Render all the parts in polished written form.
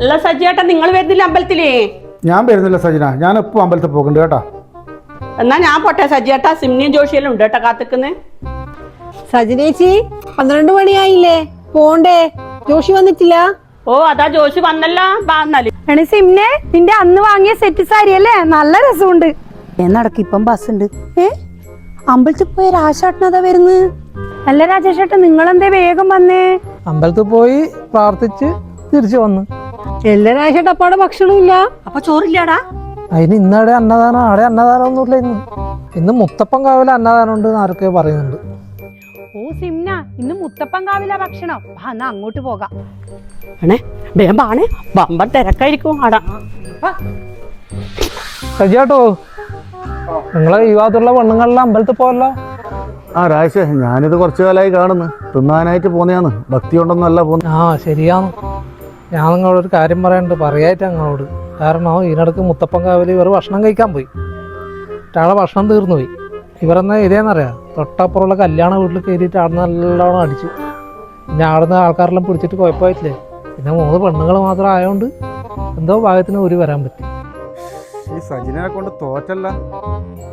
അല്ല സജിയേട്ടാ, നിങ്ങൾ വരുന്നില്ല അമ്പലത്തിലേ? ഞാൻ വരുന്നില്ല സജിന, ഞാൻ എപ്പോൾ അമ്പലത്തിൽ പോകുന്നുണ്ട് കേട്ടാ. എന്നാ ഞാൻ പോട്ടെ സജിയേട്ടാ, സിംനിയും ജോഷിയെല്ലാം ഉണ്ട് കേട്ടാ കാത്തിക്കുന്നേ. സജിനേച്ചി 12 മണിയായില്ലേ, പോണ്ടേ? ജോഷി വന്നിട്ടില്ല? ഓ അതാ ജോഷി വന്നല്ല. എണി സിംനെ, നിന്റെ അന്ന് വാങ്ങിയ സെറ്റ് സാരി അല്ലേ, നല്ല രസമുണ്ട്. നടക്ക്, ഇപ്പം ബസ് ഉണ്ട്. അമ്പലത്തിൽ പോയ രാജേട്ടനതാ വരുന്നു. അല്ല രാജേഷേട്ടൻ, നിങ്ങളെന്തേ വേഗം വന്നേ? അമ്പലത്തിൽ പോയി പ്രാർത്ഥിച്ച് തിരിച്ചു വന്നു. എല്ലാ രാജേട്ടൻ അപ്പാടെ ഭക്ഷണം ഇല്ല. അപ്പൊ ചോറില്ലാടാ? അതിന് ഇന്നവിടെ അന്നദാനം, അവിടെ അന്നദാനം ഒന്നുമില്ല. ഇന്ന് മുത്തപ്പൻ കാവിലെ അന്നദാനം ഉണ്ട് ആരൊക്കെ പറയുന്നുണ്ട്. ഓ സിംന, ഇന്ന് മുത്തപ്പൻ കാവില ഭക്ഷണം. എന്നാ അങ്ങോട്ട് പോകാം. വേഗം പാണേ, ബമ്പർ തിരക്കായിരിക്കും ആടാ. സജിയാട്ടോ, നിങ്ങളെ ഈ ഭാഗത്തുള്ള പെണ്ണുങ്ങളെല്ലാം അമ്പലത്തിൽ പോയല്ലോ. ആ രാജേഷേ, ഞാനിത് കുറച്ചു കാലമായി കാണുന്നു. തിന്നാനായിട്ട് പോന്നെയാന്ന്, ഭക്തി കൊണ്ടൊന്നല്ല പോന്ന്. ആ ശരിയാണ്. ഞാൻ നിങ്ങളോടൊരു കാര്യം പറയാനുണ്ട്, പറയായിട്ട് ഞങ്ങളോട്. കാരണം ഇതിനിടക്ക് മുത്തപ്പൻ കാവിൽ ഇവർ ഭക്ഷണം കഴിക്കാൻ പോയി. ഒരാളെ ഭക്ഷണം തീർന്നു പോയി. ഇവരെന്നാ ഇതേന്നറിയാം, തൊട്ടപ്പുറമുള്ള കല്യാണ വീട്ടിൽ കയറിയിട്ട് അവിടെ നല്ലോണം അടിച്ചു. പിന്നെ അവിടുന്ന് ആൾക്കാരെല്ലാം പിടിച്ചിട്ട് കുഴപ്പമായിട്ടില്ലേ. പിന്നെ 3 പെണ്ണുങ്ങൾ മാത്രം ആയതുകൊണ്ട് എന്തോ ഭാഗത്തിന് ഊരി വരാൻ പറ്റി. ഈ സജിനെ കൊണ്ട് തോറ്റല്ല,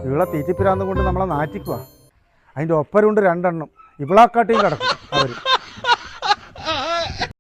ഇവളെ തീറ്റിപ്പിരാന്തം കൊണ്ട് നമ്മളെ നാറ്റിക്കുക. അതിൻ്റെ ഒപ്പരുണ്ട് 2 എണ്ണം, ഇവളാക്കാട്ടിയും കിടക്കും അവർ.